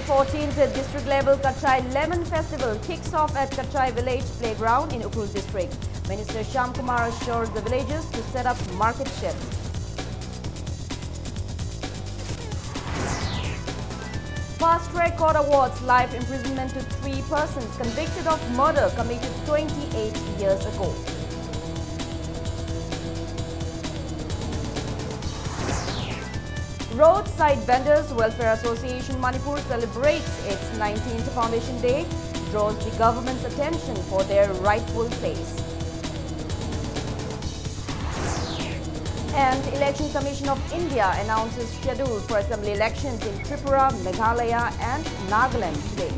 14th district level Kachai Lemon Festival kicks off at Kachai Village Playground in Ukhrul district. Minister Shyam Kumar assures the villagers to set up market sheds. Fast Track Court awards life imprisonment to 3 persons convicted of murder committed 28 years ago. Roadside Vendors Welfare Association Manipur celebrates its 19th Foundation Day, draws the government's attention for their rightful place. And Election Commission of India announces schedule for assembly elections in Tripura, Meghalaya and Nagaland today.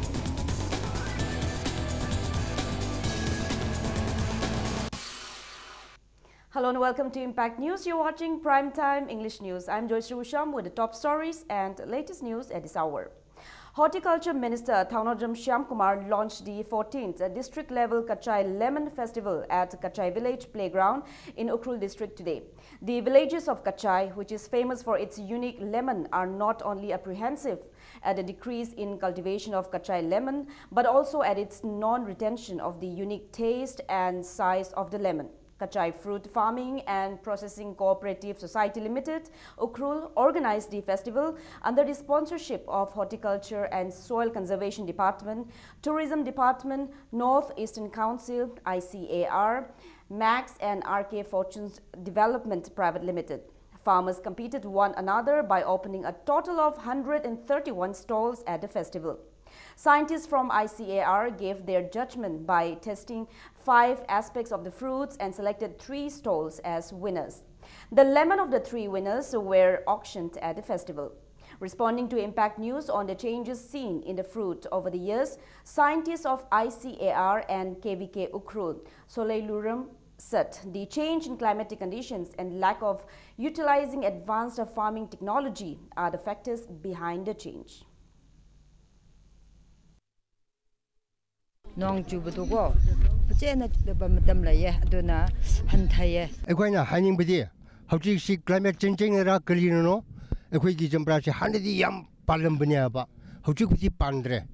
Hello and welcome to Impact News. You're watching Primetime English News. I'm Joyce Rusham with the top stories and latest news at this hour. Horticulture Minister Thaunodram Shyam Kumar launched the 14th district level Kachai Lemon Festival at Kachai Village Playground in Ukhrul district today. The villages of Kachai, which is famous for its unique lemon, are not only apprehensive at the decrease in cultivation of Kachai lemon, but also at its non-retention of the unique taste and size of the lemon. Kachai Fruit Farming and Processing Cooperative Society Limited, Ukhrul, organized the festival under the sponsorship of Horticulture and Soil Conservation Department, Tourism Department, North Eastern Council, ICAR, Max and RK Fortunes Development Private Limited. Farmers competed one another by opening a total of 131 stalls at the festival. Scientists from ICAR gave their judgment by testing 5 aspects of the fruits and selected 3 stalls as winners. The lemon of the 3 winners were auctioned at the festival. Responding to Impact News on the changes seen in the fruit over the years, scientists of ICAR and KVK Ukhrul, Soleil Luram, said the change in climatic conditions and lack of utilizing advanced farming technology are the factors behind the change. Nong chubudugo pachena chudaba matam laye aduna hantaye akoina haning bidi hauji si climate changing ra kalino no akoi gi jambra si hanadi yam palam banya ba hauji bidi pandre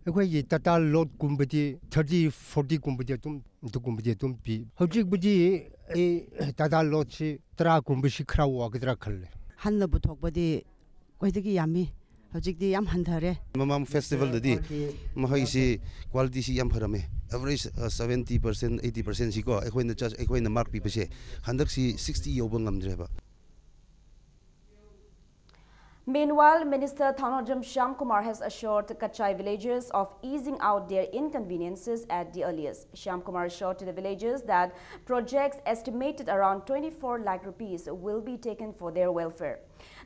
akoi gi tata lot kumbidi 30 40 kumbidi tum bi hauji bidi e tata lot si tra kumbishi khrawa gidra khalle hanna buthokbadi koidagi yami Hojikdi yam handhare. Mamam festival dadi mahai si quality si yam harame. Average 70%, 80% si ko. Ekoi na mark pipa si. Handak si 60 yobang ngamdreba. Meanwhile, Minister Thaunodram Shyam Kumar has assured Kachai villagers of easing out their inconveniences at the earliest. Shyam Kumar assured to the villagers that projects estimated around 24 lakh rupees will be taken for their welfare.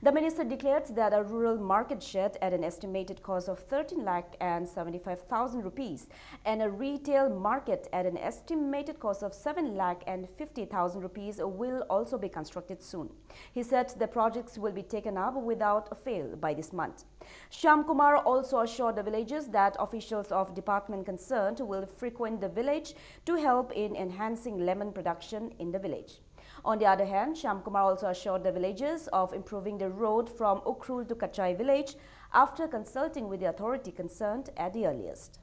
The minister declared that a rural market shed at an estimated cost of 13 lakh and 75,000 rupees and a retail market at an estimated cost of 7 lakh and 50,000 rupees will also be constructed soon. He said the projects will be taken up without fail by this month. Shyam Kumar also assured the villagers that officials of department concerned will frequent the village to help in enhancing lemon production in the village. On the other hand, Shyam Kumar also assured the villagers of improving the road from Ukhrul to Kachai village after consulting with the authority concerned at the earliest.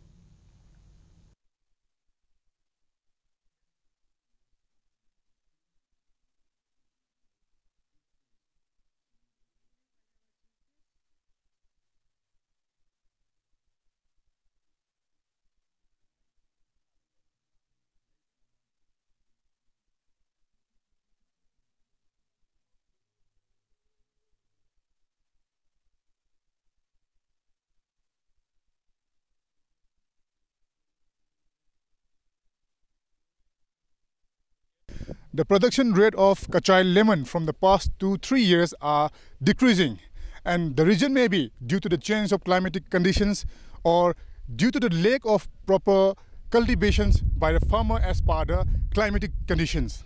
The production rate of Kachai lemon from the past 2-3 years are decreasing, and the reason may be due to the change of climatic conditions or due to the lack of proper cultivations by the farmer as per the climatic conditions.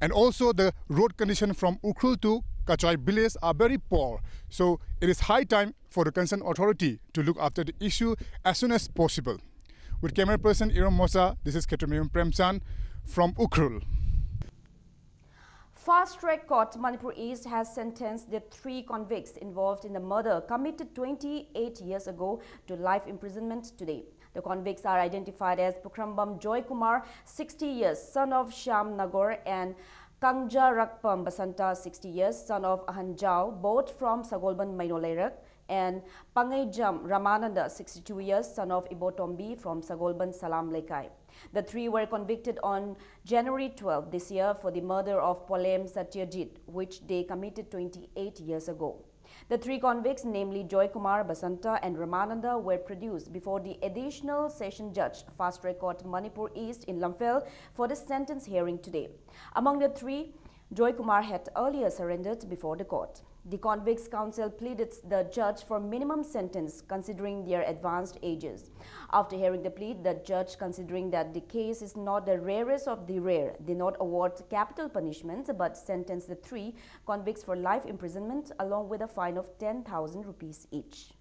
And also the road condition from Ukhrul to Kachai village are very poor, so it is high time for the concerned authority to look after the issue as soon as possible. With camera person Iram Mosa, this is Ketramium Premchan from Ukhrul. Fast-track court Manipur East has sentenced the 3 convicts involved in the murder committed 28 years ago to life imprisonment today. The convicts are identified as Pukrambam Joy Kumar, 60 years, son of Shyam Nagor, and Kangja Rakpam Basanta, 60 years, son of Ahanjao, both from Sagolban Mainolairak, and Pangaijam Ramananda, 62 years, son of Ibotombi from Sagolban Salam Lekai. The 3 were convicted on January 12 this year for the murder of Polem Satyajit, which they committed 28 years ago. The 3 convicts, namely Joy Kumar, Basanta and Ramananda, were produced before the additional session judge, Fast Track Court Manipur East in Lamphel, for the sentence hearing today. Among the 3, Joy Kumar had earlier surrendered before the court. The convicts' counsel pleaded the judge for minimum sentence considering their advanced ages. After hearing the plea, the judge, considering that the case is not the rarest of the rare, did not award capital punishment but sentenced the 3 convicts for life imprisonment along with a fine of 10,000 rupees each.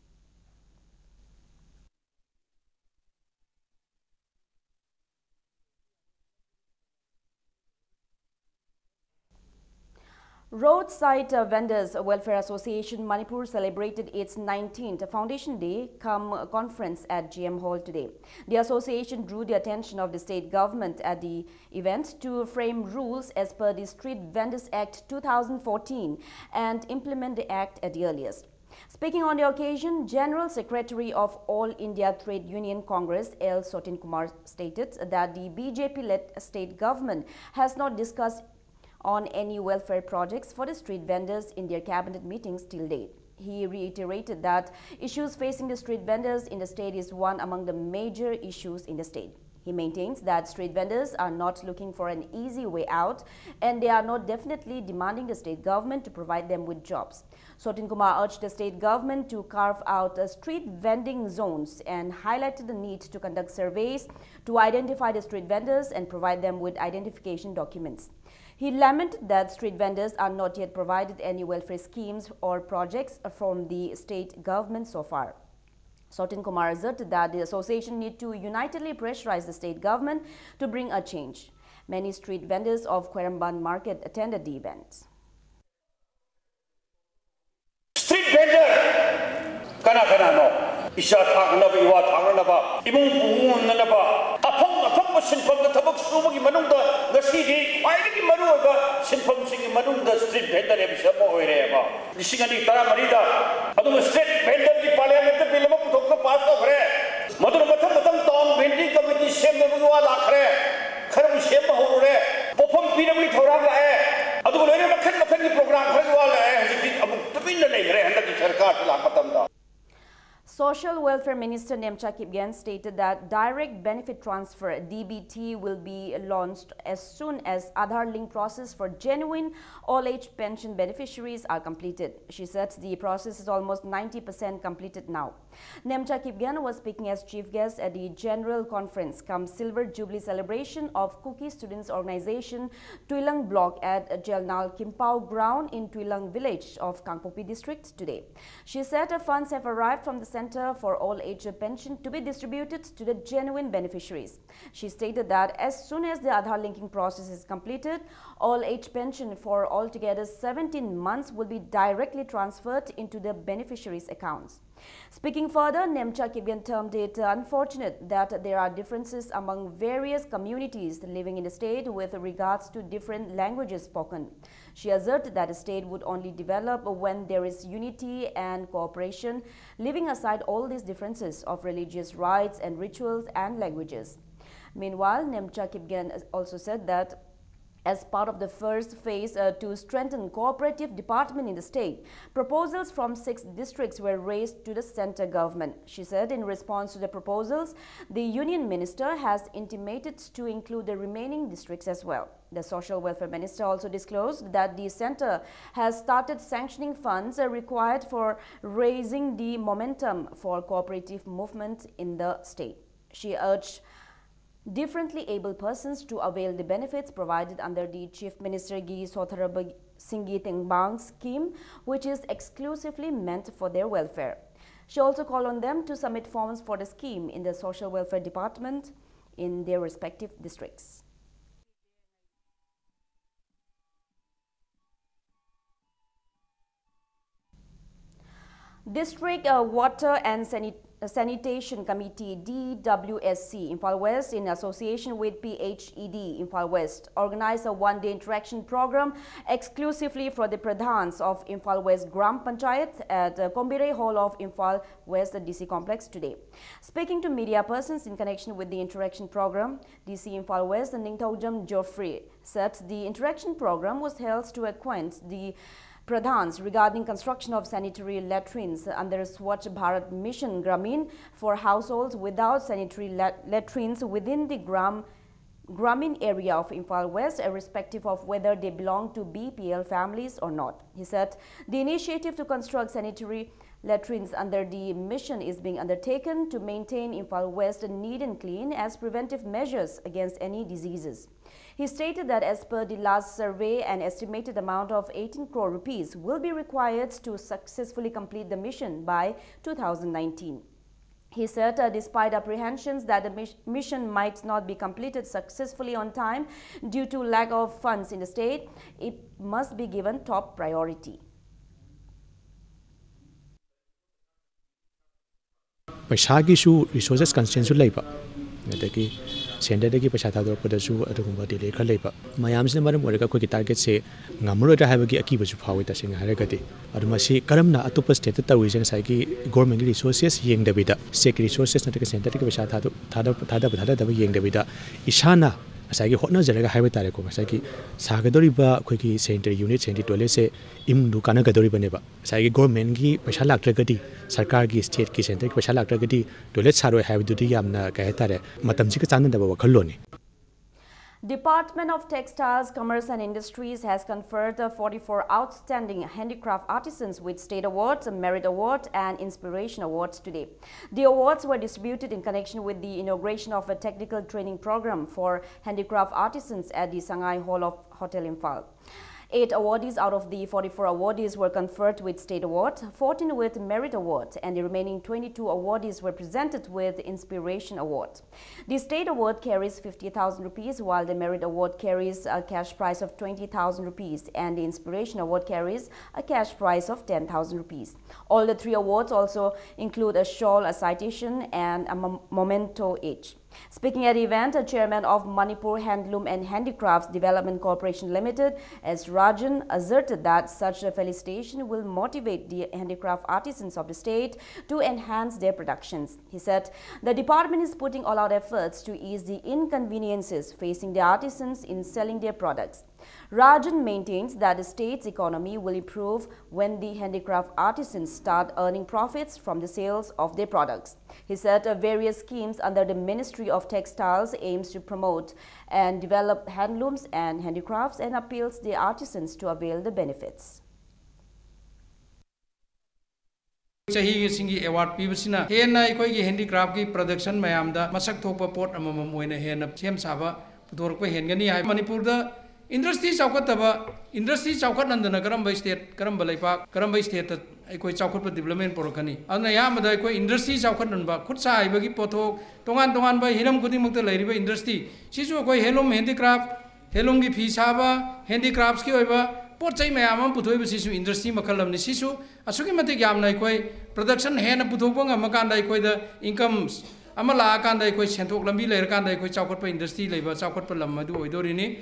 Roadside Vendors Welfare Association Manipur celebrated its 19th Foundation Day conference at GM Hall today. The association drew the attention of the state government at the event to frame rules as per the Street Vendors Act 2014 and implement the act at the earliest. Speaking on the occasion, General Secretary of All India Trade Union Congress L. Sotin Kumar stated that the BJP-led state government has not discussed on any welfare projects for the street vendors in their cabinet meetings till date. He reiterated that issues facing the street vendors in the state is one among the major issues in the state. He maintains that street vendors are not looking for an easy way out and they are not definitely demanding the state government to provide them with jobs. Sotin Kumar urged the state government to carve out street vending zones and highlighted the need to conduct surveys to identify the street vendors and provide them with identification documents. He lamented that street vendors are not yet provided any welfare schemes or projects from the state government so far. Sotin Kumar asserted that the association need to unitedly pressurize the state government to bring a change. Many street vendors of Kweramban market attended the event. Street vendor, kana no. Isha thangnaba, iwa thangnaba, imung bungunaba, apong sinpham da thabak subagi manungda ngasidi khwaidagi maruoba sinpham singi manungda street vendor episode mo oireba. Lisingani taramari da adu street vendor di parliament bill ma puthokna pass tokre. Madur matham town vending committee semna wa lakhre. Kharam semma hore. Pofam pinami thorang lae. Adu loine makhan ki program khare wa lae. Hajiti amuk tabin na nahi re handa ki sarkar la khatam da. Social Welfare Minister Nemcha Kipgen stated that direct benefit transfer DBT will be launched as soon as Aadhaar link process for genuine all-age pension beneficiaries are completed. She said the process is almost 90% completed now. Nemcha Kipgen was speaking as chief guest at the General Conference come Silver Jubilee celebration of Kuki Students Organization Tuilang Block at Jelnal Kimpau ground in Tuilang village of Kangpopi district today. She said funds have arrived from the Center for All-Age Pension to be distributed to the genuine beneficiaries. She stated that as soon as the Aadhaar linking process is completed, all-age pension for altogether 17 months will be directly transferred into the beneficiaries' accounts. Speaking further, Nemcha Kipgen termed it unfortunate that there are differences among various communities living in the state with regards to different languages spoken. She asserted that the state would only develop when there is unity and cooperation, leaving aside all these differences of religious rites and rituals and languages. Meanwhile, Nemcha Kipgen also said that as part of the first phase to strengthen cooperative department in the state, proposals from 6 districts were raised to the center government. She said in response to the proposals, the union minister has intimated to include the remaining districts as well. The social welfare minister also disclosed that the center has started sanctioning funds required for raising the momentum for cooperative movement in the state. She urged differently able persons to avail the benefits provided under the Chief Minister Gi Sotharab Singhi Tengbang scheme, which is exclusively meant for their welfare. She also called on them to submit forms for the scheme in the Social Welfare Department in their respective districts. District Water and Sanitation Committee DWSC Imphal West, in association with PHED Imphal West, organized a one-day interaction program exclusively for the Pradhans of Imphal West Gram Panchayat at Kombire Hall of Imphal West DC Complex today. Speaking to media persons in connection with the interaction program, DC Imphal West and Ningthaujam Geoffrey said the interaction program was held to acquaint the Pradhans regarding construction of sanitary latrines under Swachh Bharat Mission Gramin for households without sanitary latrines within the Gramin area of Imphal West, irrespective of whether they belong to BPL families or not. He said the initiative to construct sanitary latrines under the mission is being undertaken to maintain Imphal West neat and clean as preventive measures against any diseases. He stated that as per the last survey, an estimated amount of 18 crore rupees will be required to successfully complete the mission by 2019. He said despite apprehensions that the mission might not be completed successfully on time due to lack of funds in the state, it must be given top priority. Paishagishu resources constraints labor. Sender the Pashata for the zoo at the Delay labor. My arms in Madam Waraka quick target say, Namuro to have a keepers of power touching Haragati. Adumasi, Karamna, Atupa state the Wizen Saki, government resources, Yang Davida, Sek resources, not a synthetic Pashata, Tada, Yang Davida, Ishana. Asagi hotna jaraga highway tare ko asagi sagadori ba khoi center unit center tole se im dukana gadori bane ba asagi government gi paisa laktragadi sarkar gi state ki center ki paisa laktragadi tole saroi highway dudi yamna ka tare matam ji ka chana da ba khallo ni. Department of Textiles, Commerce and Industries has conferred 44 outstanding handicraft artisans with State Awards, Merit Award and Inspiration Awards today. The awards were distributed in connection with the inauguration of a technical training program for handicraft artisans at the Sangai Hall of Hotel Imphal. 8 awardees out of the 44 awardees were conferred with State Award, 14 with Merit Award, and the remaining 22 awardees were presented with Inspiration Award. The State Award carries 50,000 rupees, while the Merit Award carries a cash prize of 20,000 rupees, and the Inspiration Award carries a cash prize of 10,000 rupees. All the 3 awards also include a shawl, a citation, and a memento each. Speaking at the event, a chairman of Manipur Handloom and Handicrafts Development Corporation Limited, S. Rajan, asserted that such a felicitation will motivate the handicraft artisans of the state to enhance their productions. He said the department is putting all out efforts to ease the inconveniences facing the artisans in selling their products. Rajan maintains that the state's economy will improve when the handicraft artisans start earning profits from the sales of their products. He said various schemes under the Ministry of Textiles aims to promote and develop handlooms and handicrafts and appeals the artisans to avail the benefits. Chahi singi award pibasina hena ikoi gi handicraft gi production mayamda masak thokpa pot amamam oina hena sem saba pudorpa hengani hai Manipur da industry chaukataba industry chaukatnandana karamba state karamba laipak karamba state ikoi chaukatpa development porokani adna yamada ikoi industry chaukatnanba khutsa aibagi pothok tongan tongan ba hiram khudimukta lairiba industry sisu ikoi handloom handicraft handloom gi phi saba handicrafts ki oiba Pochai mayamam puthoi basisu industry makalam ni sisu asuki matik yamna ikoi production hena puthokbang amakanda ikoi da incomes amala akanda ikoi senthok lambi leirkanda ikoi chaukatpa industry leiba chaukatpa lam adu oidorini.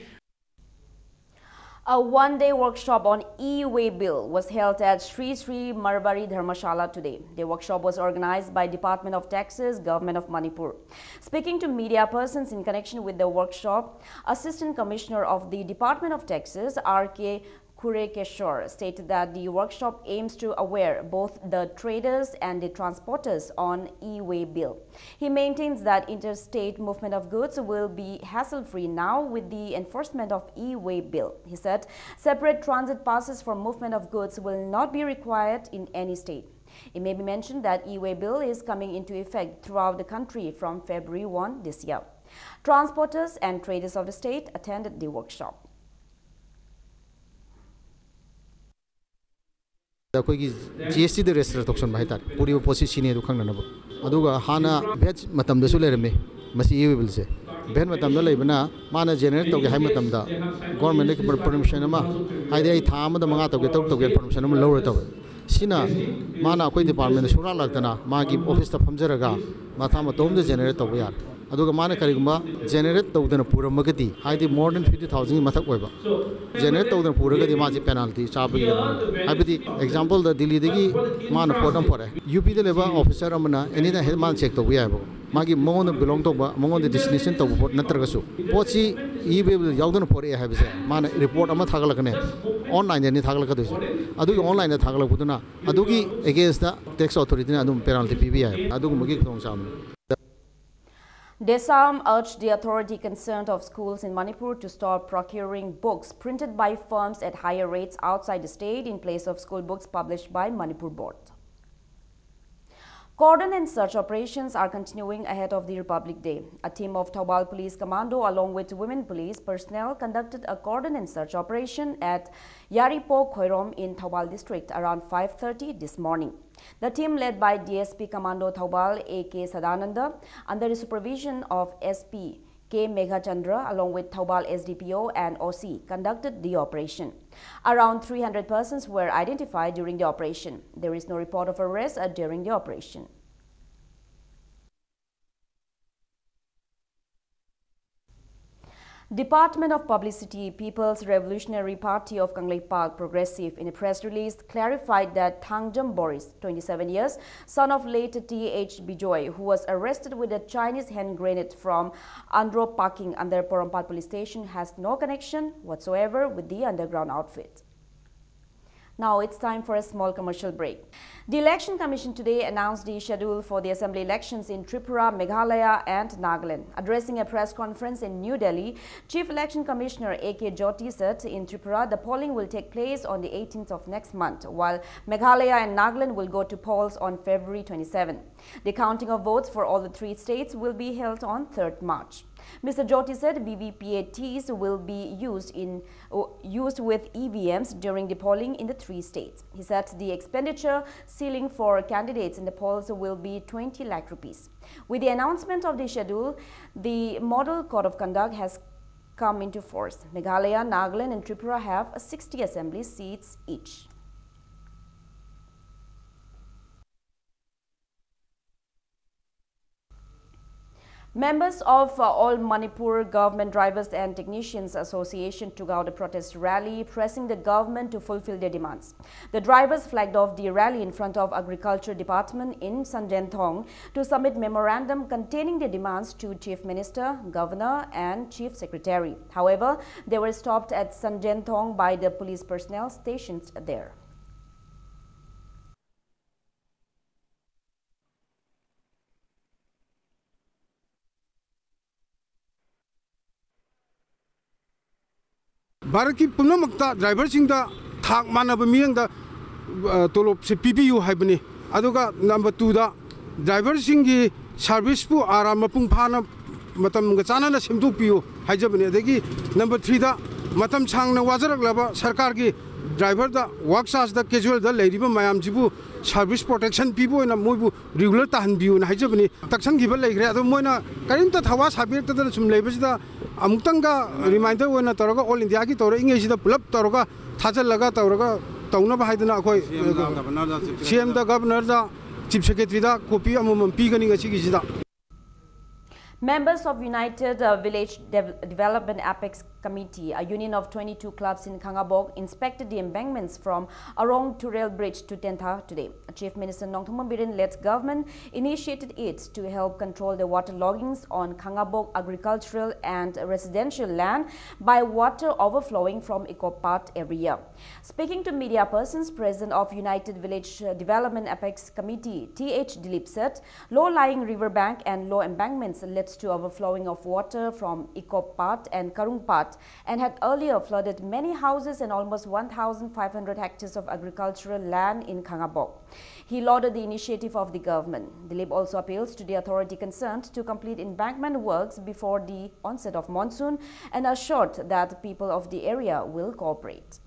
A one-day workshop on e-way bill was held at Sri Sri Marbari Dharmashala today. The workshop was organized by Department of Taxes, Government of Manipur. Speaking to media persons in connection with the workshop, Assistant Commissioner of the Department of Taxes, R.K. Kurekeshwar, stated that the workshop aims to aware both the traders and the transporters on e-way bill. He maintains that interstate movement of goods will be hassle-free now with the enforcement of e-way bill. He said separate transit passes for movement of goods will not be required in any state. It may be mentioned that e-way bill is coming into effect throughout the country from February 1 this year. Transporters and traders of the state attended the workshop. GST the restoration by that. Puri posi sini edu khang nanabo. Aduga hana veg matam da sule reme. Masi e will say. Ben matam da lebana mana generate to ge hai matam da. Government ke permission ma. Hai dei thama da manga to ge permission ma lower to. sina mana koi department sura lagtana magi office ta phamjaraga matha matom de generate to yar aduga mana karigumba generate tawdana pura magati haidi more than 50,000 mathak oiba generate tawdana pura gadi ma penalty chabi habidi example the Delhi degi mana podam pore UP de leba officer amana any da head man check to yabo magi mongon belong to ba mongon de destination to bot natraga su pochi e be yawdana pore habise mana report ama thagalakane online ni thagalaka du adugi online da thagalakuduna adugi against the tax authority na adum penalty PBI adugu magi thong sam Desam urged the authority concerned of schools in Manipur to stop procuring books printed by firms at higher rates outside the state in place of school books published by Manipur Board. Cordon and search operations are continuing ahead of the Republic Day. A team of Taubal Police Commando along with women police personnel conducted a cordon and search operation at Yaripo Khoirom in Taubal district around 5:30 this morning. The team led by DSP Commando Taubal A.K. Sadananda under the supervision of SP K. Meghachandra along with Taubal SDPO and OC conducted the operation. Around 300 persons were identified during the operation. There is no report of arrest during the operation. Department of Publicity, People's Revolutionary Party of Kanglei Park Progressive, in a press release, clarified that Thangjam Boris, 27 years, son of late T.H. Bijoy, who was arrested with a Chinese hand grenade from Andro Parking under Porampal Police Station, has no connection whatsoever with the underground outfit. Now it's time for a small commercial break. The Election Commission today announced the schedule for the assembly elections in Tripura, Meghalaya and Nagaland. Addressing a press conference in New Delhi, Chief Election Commissioner A.K. Jyoti said in Tripura the polling will take place on the 18th of next month, while Meghalaya and Nagaland will go to polls on February 27. The counting of votes for all the three states will be held on 3rd March. Mr. Jyoti said VVPATs will be used with EVMs during the polling in the three states. He said the expenditure ceiling for candidates in the polls will be 20 lakh rupees. With the announcement of the schedule, the model code of conduct has come into force. Meghalaya, Nagaland and Tripura have 60 assembly seats each. Members of all Manipur Government Drivers and Technicians Association took out a protest rally pressing the government to fulfill their demands. The drivers flagged off the rally in front of Agriculture Department in Sanjenthong to submit memorandum containing their demands to Chief Minister, Governor and Chief Secretary. However, they were stopped at Sanjenthong by the police personnel stationed there. Bharat की पुनमक्ता driver सिंगदा थाक मानब मियंगदा तोलोप से PPU हाइबनी अदुगा number 2 दा driver सिंगी service पु आराम मपुंग फाना मतम चाना सेमदु पियो हाइजबनी अदगी नंबर 3 दा मतम सांगना वाजरकलाबा सरकार की ड्राइवर दा वर्क चार्ज दा कैजुअल दा लेरिबा मायाम जिबु सर्विस प्रोटेक्शन पीबो ना मोइबु रेगुलर ताहन बियो ना हाइजबनी तक्सन गिबा लेग्रे अदो मोइना करिमता थवा साबिरता दा सुम लेबसिदा अमुक्तंगा रिमाइंडर होना तौरगा ऑल इंडिया की तौर इंगेसिदा पुलप तौरगा थाजलगा तौरगा तौना बाहाइदना अखोय सीएम दा गवर्नर दा चीफ सेक्रेटरी दा कॉपी अमम पीगनी गसिगिसिदा Members of United Village Development Apex Committee, a union of 22 clubs in Khangabok, inspected the embankments from Arong to Rail Bridge to Tentha today. Chief Minister Nongthoma Biren-led government initiated it to help control the water loggings on Khangabok agricultural and residential land by water overflowing from Ecopat every year. Speaking to media persons, President of United Village Development Apex Committee, T.H. Dilip said, low-lying riverbank and low embankments led to overflowing of water from Ecopat and Karungpat and had earlier flooded many houses and almost 1,500 hectares of agricultural land in Khangabok. He lauded the initiative of the government. Dilip also appeals to the authority concerned to complete embankment works before the onset of monsoon and assured that people of the area will cooperate.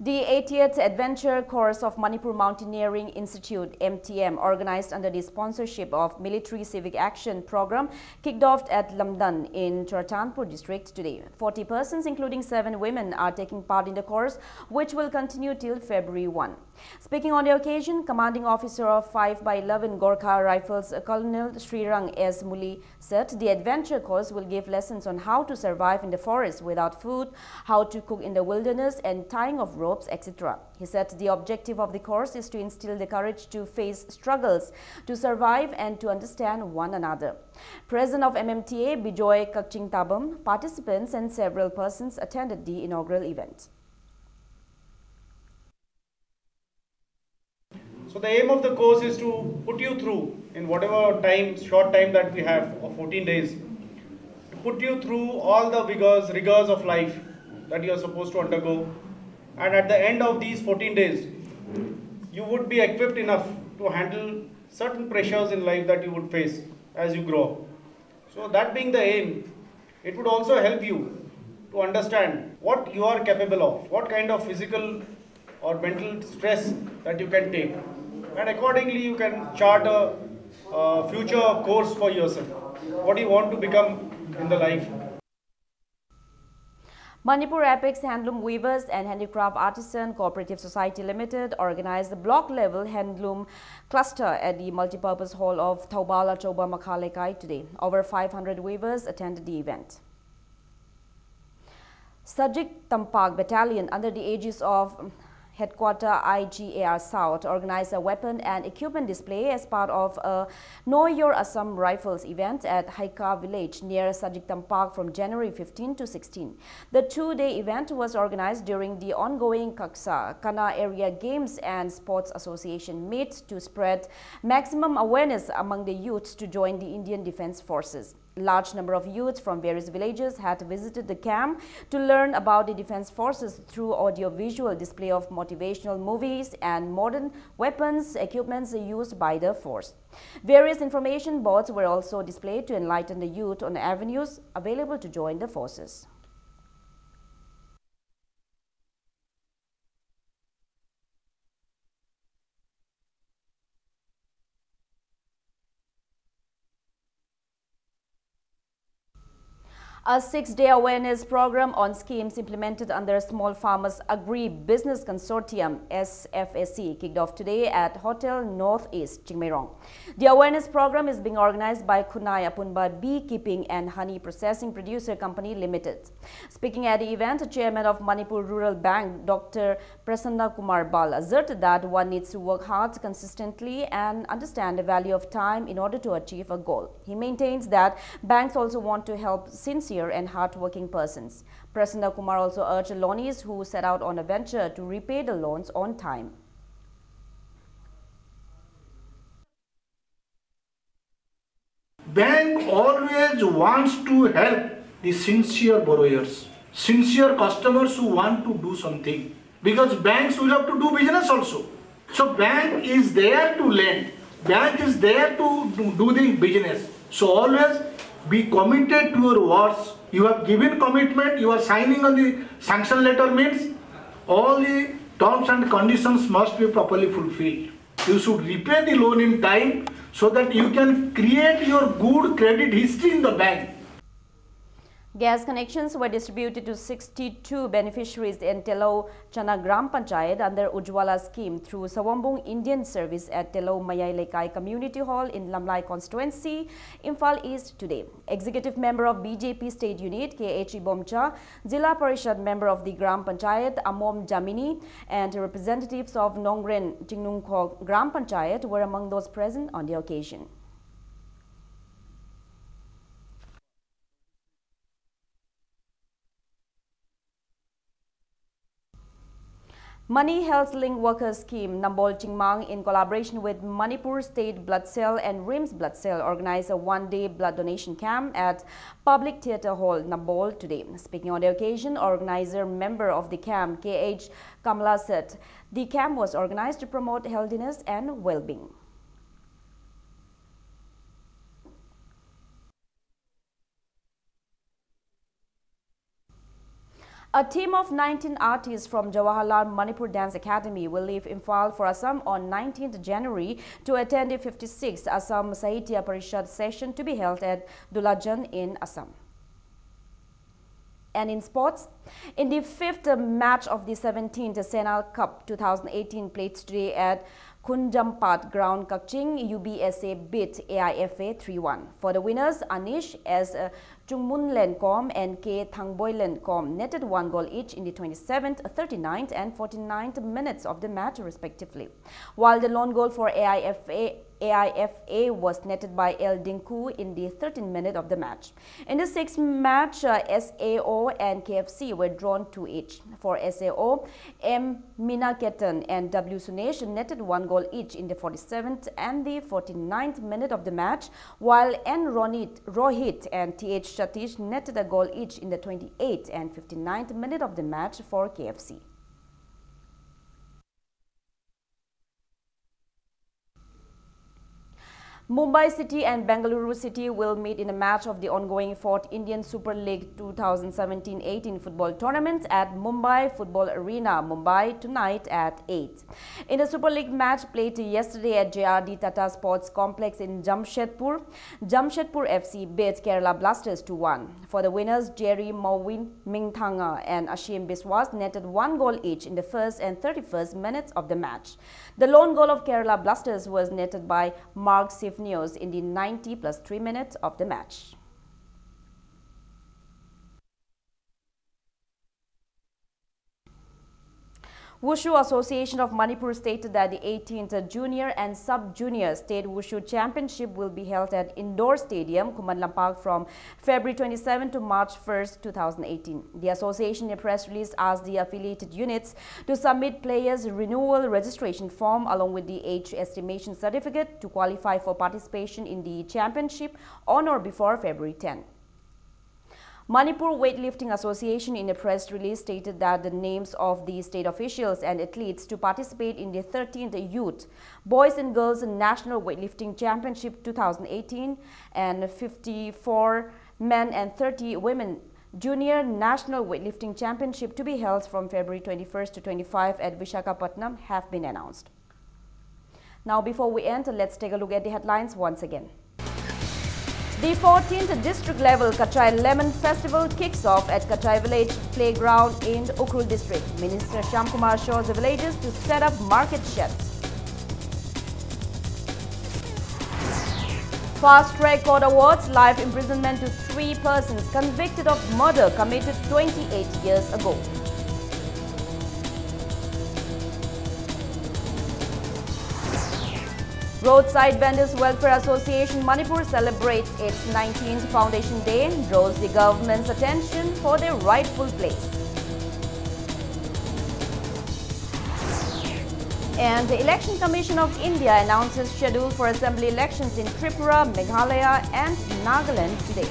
The 80th Adventure Course of Manipur Mountaineering Institute (MTM), organized under the sponsorship of Military Civic Action Program, kicked off at Lamdan in Churachandpur district today. 40 persons, including 7 women, are taking part in the course, which will continue till February 1. Speaking on the occasion, Commanding Officer of 5x11 Gorkha Rifles, Colonel Srirang S. Muli, said the adventure course will give lessons on how to survive in the forest without food, how to cook in the wilderness, and tying of ropes, etc. He said the objective of the course is to instill the courage to face struggles, to survive, and to understand one another. President of MMTA, Bijoy Kakching Tabam, participants and several persons attended the inaugural event. So the aim of the course is to put you through, in whatever short time that we have of 14 days, to put you through all the rigors of life that you are supposed to undergo. And at the end of these 14 days, you would be equipped enough to handle certain pressures in life that you would face as you grow up. So that being the aim, it would also help you to understand what you are capable of, what kind of physical or mental stress that you can take. And accordingly, you can chart a future course for yourself. What do you want to become in the life? Manipur Apex Handloom Weavers and Handicraft Artisan Cooperative Society Limited organized the block-level handloom cluster at the multipurpose hall of Thaubala Choba Makhalekai today. Over 500 weavers attended the event. Sajik Tampak Battalion, under the aegis of Headquarter IGAR South, organized a weapon and equipment display as part of a Know Your Assam Rifles event at Haika village near Sajik Tampak from January 15 to 16. The two-day event was organized during the ongoing Kaksa Kana Area Games and Sports Association meet to spread maximum awareness among the youths to join the Indian Defence Forces. Large number of youths from various villages had visited the camp to learn about the defense forces through audio-visual display of motivational movies and modern weapons equipments used by the force. Various information boards were also displayed to enlighten the youth on the avenues available to join the forces. A 6-day awareness program on schemes implemented under Small Farmers Agri-Business Consortium SFSC kicked off today at Hotel Northeast, Chingmairong. The awareness program is being organized by Kunai Apunba Beekeeping and Honey Processing Producer Company Limited. Speaking at the event, Chairman of Manipur Rural Bank, Dr. Prasanna Kumar Bal, asserted that one needs to work hard consistently and understand the value of time in order to achieve a goal. He maintains that banks also want to help sincere and hard-working persons. Prasanna Kumar also urged loanees who set out on a venture to repay the loans on time. Bank always wants to help the sincere borrowers, sincere customers who want to do something, because banks will have to do business also. So bank is there to lend, bank is there to do the business. So always be committed to your words. You have given commitment, you are signing on the sanction letter, means all the terms and conditions must be properly fulfilled. You should repay the loan in time so that you can create your good credit history in the bank. Gas connections were distributed to 62 beneficiaries in Telo Chana Gram Panchayat under Ujwala scheme through Sawambung Indian Service at Telo Mayai Lekai Community Hall in Lamlai Constituency, Imphal East today. Executive member of BJP State Unit KH Ibomcha, Zilla Parishad member of the Gram Panchayat Amom Jamini, and representatives of Nongren Tingnungkho Gram Panchayat were among those present on the occasion. Money Health Link Workers Scheme Nambol Chingmang, in collaboration with Manipur State Blood Cell and RIMS Blood Cell, organized a one-day blood donation camp at Public Theatre Hall, Nambol today. Speaking on the occasion, organizer member of the camp KH Kamala said the camp was organized to promote healthiness and well-being. A team of 19 artists from Jawaharlal Manipur Dance Academy will leave Imphal for Assam on 19th January to attend the 56th Assam Sahitya Parishad session to be held at Dulajan in Assam. And in sports, in the fifth match of the 17th Senal Cup 2018 played today at Kunjampat ground, Kakching UBSA beat AIFA 3-1. For the winners, Anish as Chungmun Lenkom and K Thangboy Lenkom netted 1 goal each in the 27th, 39th and 49th minutes of the match respectively, while the lone goal for AIFA was netted by El Dinku in the 13th minute of the match. In the sixth match, SAO and KFC were drawn 2 each. For SAO, M. Minaketan and W. Sunesh netted 1 goal each in the 47th and the 49th minute of the match, while N. Rohit and TH Satish netted a goal each in the 28th and 59th minute of the match for KFC. Mumbai City and Bengaluru City will meet in a match of the ongoing 4th Indian Super League 2017-18 football tournament at Mumbai Football Arena, Mumbai tonight at 8. In the Super League match played yesterday at JRD Tata Sports Complex in Jamshedpur, Jamshedpur FC beat Kerala Blasters 2-1. For the winners, Jerry Mawin Mingthanga and Ashim Biswas netted 1 goal each in the first and 31st minutes of the match. The lone goal of Kerala Blasters was netted by Mark Sifnios in the 90 plus 3 minutes of the match. Wushu Association of Manipur stated that the 18th Junior and Sub-Junior State Wushu Championship will be held at Indoor Stadium, Kuman Lampak from February 27 to March 1, 2018. The association in a press release asked the affiliated units to submit players' renewal registration form along with the age estimation certificate to qualify for participation in the championship on or before February 10. Manipur Weightlifting Association in a press release stated that the names of the state officials and athletes to participate in the 13th Youth Boys and Girls National Weightlifting Championship 2018 and 54 men and 30 women Junior National Weightlifting Championship to be held from February 21st to 25 at Visakhapatnam have been announced. Now, before we end, let's take a look at the headlines once again. The 14th district level Kachai Lemon Festival kicks off at Kachai Village Playground in Ukhrul district. Minister Shyam Kumar shows the villagers to set up market sheds. Fast Track Court awards life imprisonment to 3 persons convicted of murder committed 28 years ago. Roadside Vendors Welfare Association Manipur celebrates its 19th Foundation Day and draws the government's attention for their rightful place. And the Election Commission of India announces schedule for assembly elections in Tripura, Meghalaya and Nagaland today.